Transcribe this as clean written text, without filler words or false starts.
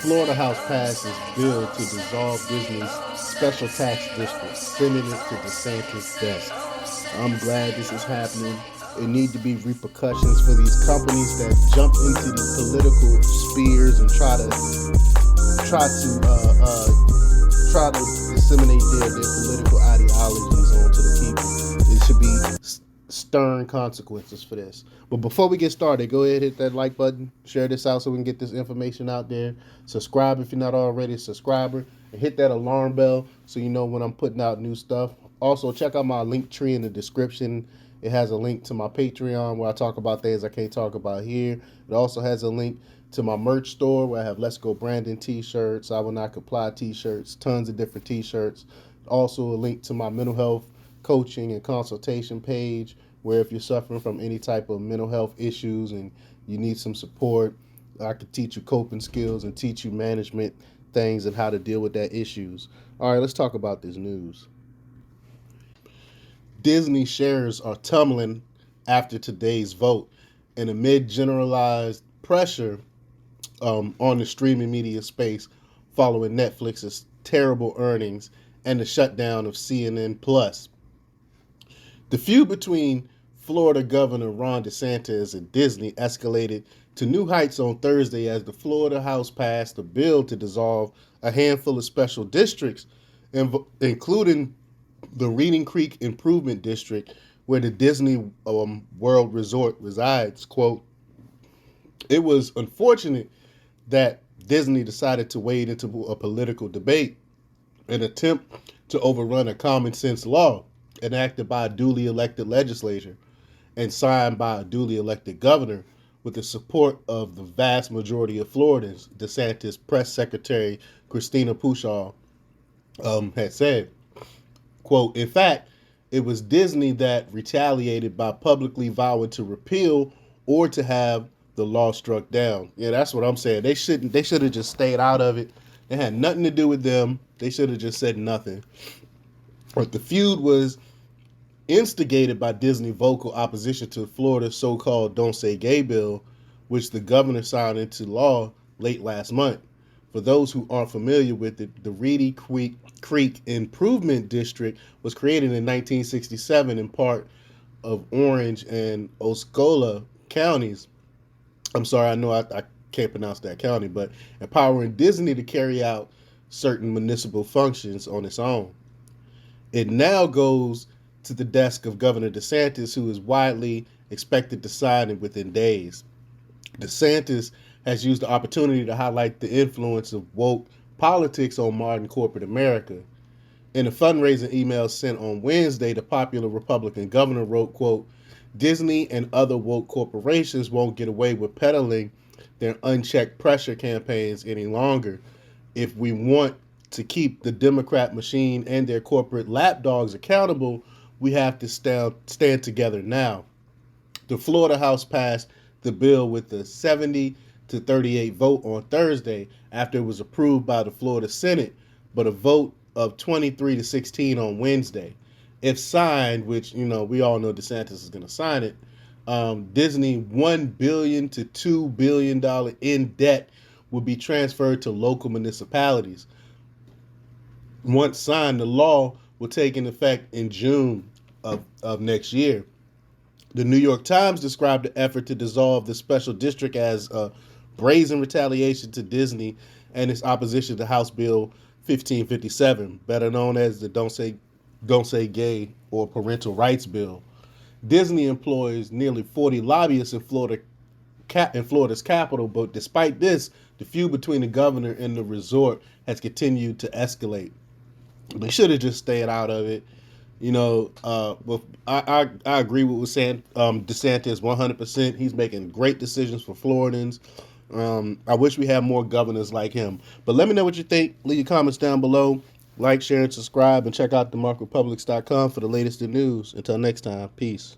Florida House passes bill to dissolve Disney's special tax district, sending it to DeSantis' desk. I'm glad this is happening. It need to be repercussions for these companies that jump into the political spheres and try to try to disseminate their political ideologies onto the people. It should be stern consequences for this. But before we get started, go ahead and hit that like button, share this out so we can get this information out there. Subscribe if you're not already a subscriber, and hit that alarm bell so you know when I'm putting out new stuff. Also, check out my link tree in the description. It has a link to my Patreon where I talk about things I can't talk about here. It also has a link to my merch store where I have Let's Go Brandon t-shirts, I Will Not Comply t-shirts, tons of different t-shirts. Also a link to my mental health coaching and consultation page where if you're suffering from any type of mental health issues and you need some support, I could teach you coping skills and teach you management things and how to deal with that issues. All right, let's talk about this news. Disney shares are tumbling after today's vote, and amid generalized pressure on the streaming media space following Netflix's terrible earnings and the shutdown of CNN Plus. The feud between Florida Governor Ron DeSantis and Disney escalated to new heights on Thursday as the Florida House passed a bill to dissolve a handful of special districts, including the Reading Creek Improvement District, where the Disney World Resort resides. Quote, "It was unfortunate that Disney decided to wade into a political debate, an attempt to overrun a common sense law enacted by a duly elected legislature and signed by a duly elected governor with the support of the vast majority of Floridians," DeSantis press secretary Christina Pushaw had said. Quote, "In fact, it was Disney that retaliated by publicly vowing to repeal or to have the law struck down." Yeah, that's what I'm saying. They should have just stayed out of it. It had nothing to do with them. They should have just said nothing. But the feud was instigated by Disney vocal opposition to Florida's so-called Don't Say Gay bill, which the governor signed into law late last month. For those who aren't familiar with it, the Reedy Creek Improvement District was created in 1967 in part of Orange and Osceola counties. I'm sorry, I know I can't pronounce that county, but empowering Disney to carry out certain municipal functions on its own. It now goes to the desk of Governor DeSantis, who is widely expected to sign it within days. DeSantis has used the opportunity to highlight the influence of woke politics on modern corporate America. In a fundraising email sent on Wednesday, the popular Republican governor wrote, quote, "Disney and other woke corporations won't get away with peddling their unchecked pressure campaigns any longer. If we want to keep the Democrat machine and their corporate lapdogs accountable, we have to stand together now." The Florida House passed the bill with a 70-38 vote on Thursday after it was approved by the Florida Senate, but a vote of 23-16 on Wednesday. If signed, which, we all know DeSantis is going to sign it, Disney $1 billion to $2 billion in debt would be transferred to local municipalities. Once signed, the law will take in effect in June of next year. The New York Times described the effort to dissolve the special district as a brazen retaliation to Disney and its opposition to House Bill 1557, better known as the Don't Say Gay or Parental Rights Bill. Disney employs nearly 40 lobbyists in Florida's capital, but despite this, the feud between the governor and the resort has continued to escalate. They should have just stayed out of it. Well, I agree with what saying. DeSantis 100%. He's making great decisions for Floridans. I wish we had more governors like him. But let me know what you think. Leave your comments down below. Like, share, and subscribe. And check out themarkrepublics.com for the latest in news. Until next time, peace.